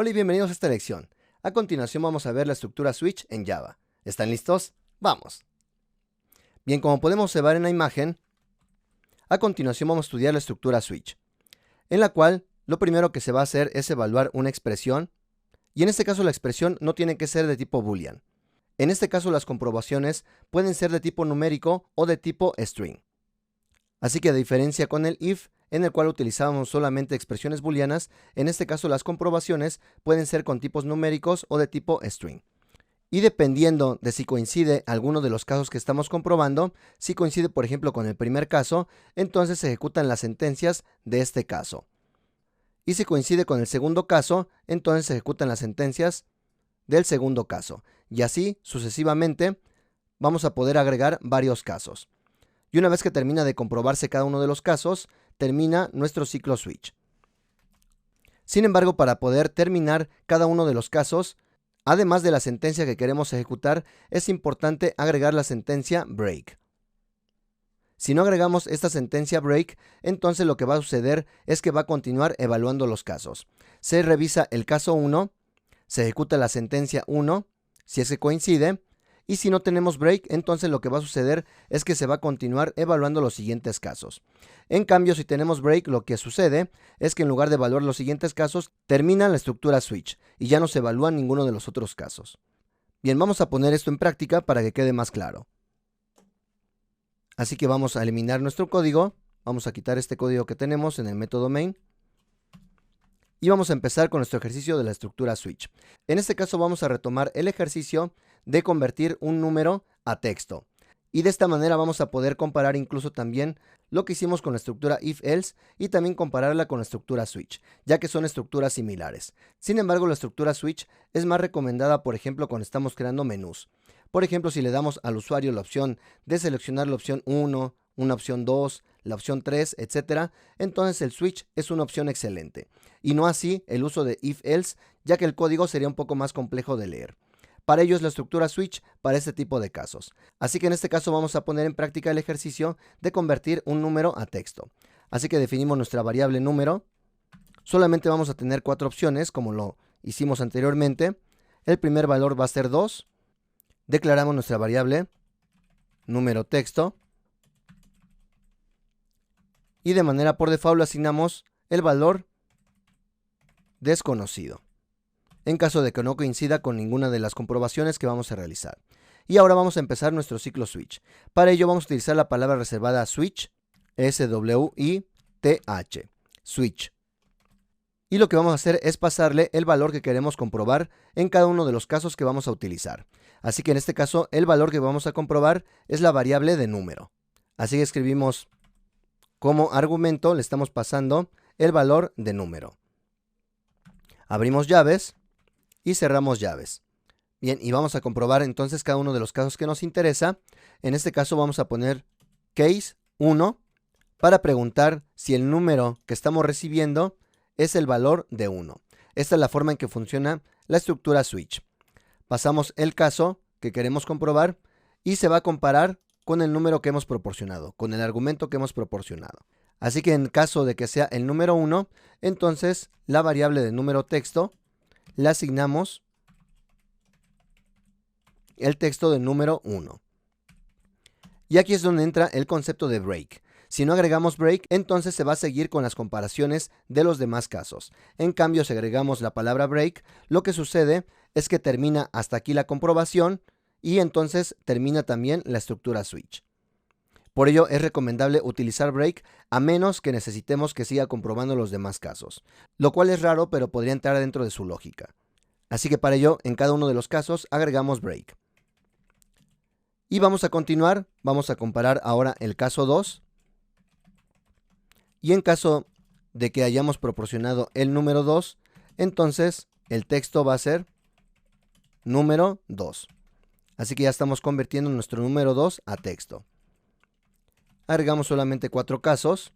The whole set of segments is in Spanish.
Hola y bienvenidos a esta lección. A continuación vamos a ver la estructura switch en Java. ¿Están listos? ¡Vamos! Bien, como podemos observar en la imagen, a continuación vamos a estudiar la estructura switch, en la cual lo primero que se va a hacer es evaluar una expresión, y en este caso la expresión no tiene que ser de tipo boolean. En este caso las comprobaciones pueden ser de tipo numérico o de tipo string. Así que a diferencia con el if, en el cual utilizábamos solamente expresiones booleanas, en este caso las comprobaciones pueden ser con tipos numéricos o de tipo string. Y dependiendo de si coincide alguno de los casos que estamos comprobando, si coincide por ejemplo con el primer caso, entonces se ejecutan las sentencias de este caso. Y si coincide con el segundo caso, entonces se ejecutan las sentencias del segundo caso. Y así sucesivamente vamos a poder agregar varios casos. Y una vez que termina de comprobarse cada uno de los casos, termina nuestro ciclo switch. Sin embargo, para poder terminar cada uno de los casos, además de la sentencia que queremos ejecutar, es importante agregar la sentencia break. Si no agregamos esta sentencia break, entonces lo que va a suceder es que va a continuar evaluando los casos. Se revisa el caso 1, se ejecuta la sentencia 1, si es que coincide, y si no tenemos break, entonces lo que va a suceder es que se va a continuar evaluando los siguientes casos. En cambio, si tenemos break, lo que sucede es que en lugar de evaluar los siguientes casos, termina la estructura switch y ya no se evalúa ninguno de los otros casos. Bien, vamos a poner esto en práctica para que quede más claro. Así que vamos a eliminar nuestro código, vamos a quitar este código que tenemos en el método main y vamos a empezar con nuestro ejercicio de la estructura switch. En este caso vamos a retomar el ejercicio de convertir un número a texto. Y de esta manera vamos a poder comparar incluso también lo que hicimos con la estructura if-else y también compararla con la estructura switch, ya que son estructuras similares. Sin embargo, la estructura switch es más recomendada, por ejemplo, cuando estamos creando menús. Por ejemplo, si le damos al usuario la opción de seleccionar la opción 1, una opción 2, la opción 3, etc., entonces el switch es una opción excelente. Y no así el uso de if-else, ya que el código sería un poco más complejo de leer. Para ello es la estructura switch para este tipo de casos. Así que en este caso vamos a poner en práctica el ejercicio de convertir un número a texto. Así que definimos nuestra variable número. Solamente vamos a tener 4 opciones como lo hicimos anteriormente. El primer valor va a ser 2. Declaramos nuestra variable número texto. Y de manera por default le asignamos el valor desconocido, en caso de que no coincida con ninguna de las comprobaciones que vamos a realizar. Y ahora vamos a empezar nuestro ciclo switch. Para ello vamos a utilizar la palabra reservada switch, S-W-I-T-H, switch. Y lo que vamos a hacer es pasarle el valor que queremos comprobar en cada uno de los casos que vamos a utilizar. Así que en este caso el valor que vamos a comprobar es la variable de número. Así que escribimos como argumento, le estamos pasando el valor de número. Abrimos llaves y cerramos llaves. Bien, y vamos a comprobar entonces cada uno de los casos que nos interesa. En este caso vamos a poner case 1 para preguntar si el número que estamos recibiendo es el valor de 1. Esta es la forma en que funciona la estructura switch. Pasamos el caso que queremos comprobar y se va a comparar con el número que hemos proporcionado, con el argumento que hemos proporcionado. Así que en caso de que sea el número 1, entonces la variable de número texto le asignamos el texto de número 1. Y aquí es donde entra el concepto de break. Si no agregamos break, entonces se va a seguir con las comparaciones de los demás casos. En cambio, si agregamos la palabra break, lo que sucede es que termina hasta aquí la comprobación y entonces termina también la estructura switch. Por ello es recomendable utilizar break a menos que necesitemos que siga comprobando los demás casos, lo cual es raro pero podría entrar dentro de su lógica. Así que para ello en cada uno de los casos agregamos break. Y vamos a continuar, vamos a comparar ahora el caso 2. Y en caso de que hayamos proporcionado el número 2, entonces el texto va a ser número 2. Así que ya estamos convirtiendo nuestro número 2 a texto. Agregamos solamente 4 casos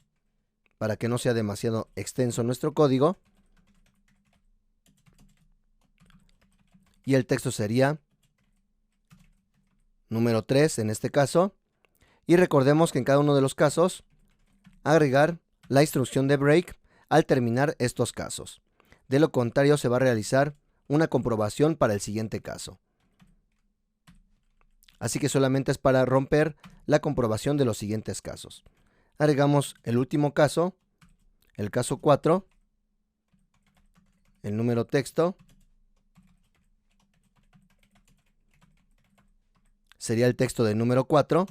para que no sea demasiado extenso nuestro código. Y el texto sería número 3 en este caso. Y recordemos que en cada uno de los casos agregar la instrucción de break al terminar estos casos. De lo contrario, se va a realizar una comprobación para el siguiente caso. Así que solamente es para romper la comprobación de los siguientes casos. Agregamos el último caso, el caso 4, el número texto, sería el texto del número 4.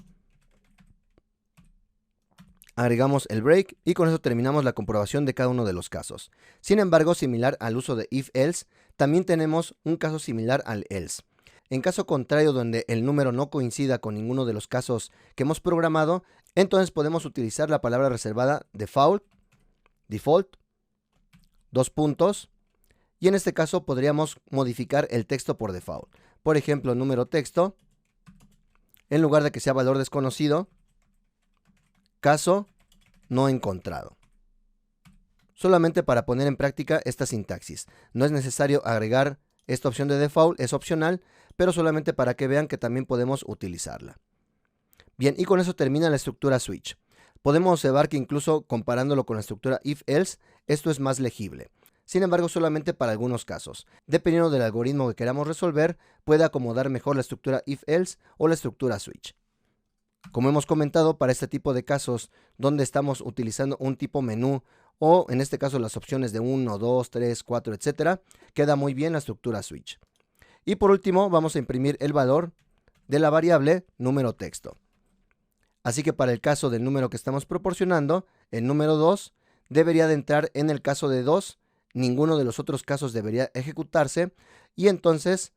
Agregamos el break y con eso terminamos la comprobación de cada uno de los casos. Sin embargo, similar al uso de if-else, también tenemos un caso similar al else. En caso contrario, donde el número no coincida con ninguno de los casos que hemos programado, entonces podemos utilizar la palabra reservada default, dos puntos, y en este caso podríamos modificar el texto por default. Por ejemplo, número texto, en lugar de que sea valor desconocido, caso no encontrado. Solamente para poner en práctica esta sintaxis. No es necesario agregar esta opción de default, es opcional, pero solamente para que vean que también podemos utilizarla. Bien, y con eso termina la estructura switch. Podemos observar que incluso comparándolo con la estructura if-else, esto es más legible. Sin embargo, solamente para algunos casos. Dependiendo del algoritmo que queramos resolver, puede acomodar mejor la estructura if-else o la estructura switch. Como hemos comentado, para este tipo de casos donde estamos utilizando un tipo menú o en este caso las opciones de 1, 2, 3, 4, etc., queda muy bien la estructura switch. Y por último vamos a imprimir el valor de la variable número texto. Así que para el caso del número que estamos proporcionando, el número 2 debería de entrar en el caso de 2, ninguno de los otros casos debería ejecutarse y entonces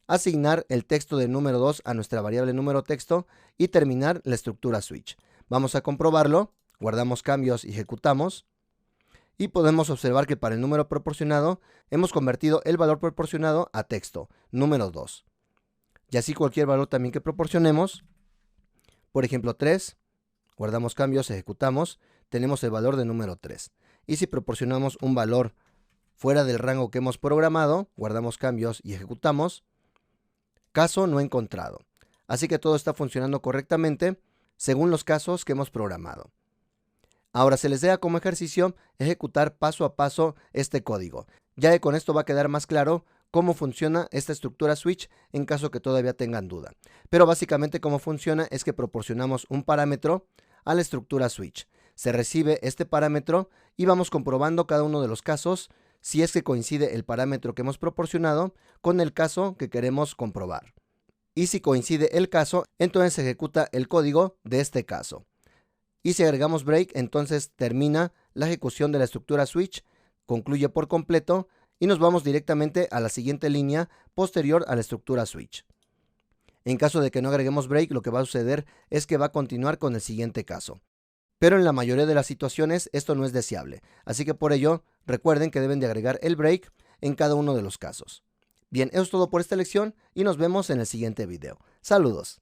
asignar el texto del número 2 a nuestra variable número texto y terminar la estructura switch. Vamos a comprobarlo, guardamos cambios y ejecutamos. Y podemos observar que para el número proporcionado hemos convertido el valor proporcionado a texto, número 2. Y así cualquier valor también que proporcionemos, por ejemplo 3, guardamos cambios, ejecutamos, tenemos el valor de número 3. Y si proporcionamos un valor fuera del rango que hemos programado, guardamos cambios y ejecutamos, caso no encontrado. Así que todo está funcionando correctamente según los casos que hemos programado. Ahora se les deja como ejercicio ejecutar paso a paso este código, ya que con esto va a quedar más claro cómo funciona esta estructura switch en caso que todavía tengan duda. Pero básicamente cómo funciona es que proporcionamos un parámetro a la estructura switch. Se recibe este parámetro y vamos comprobando cada uno de los casos si es que coincide el parámetro que hemos proporcionado con el caso que queremos comprobar. Y si coincide el caso, entonces se ejecuta el código de este caso. Y si agregamos break, entonces termina la ejecución de la estructura switch, concluye por completo y nos vamos directamente a la siguiente línea posterior a la estructura switch. En caso de que no agreguemos break, lo que va a suceder es que va a continuar con el siguiente caso. Pero en la mayoría de las situaciones esto no es deseable, así que por ello recuerden que deben de agregar el break en cada uno de los casos. Bien, eso es todo por esta lección y nos vemos en el siguiente video. Saludos.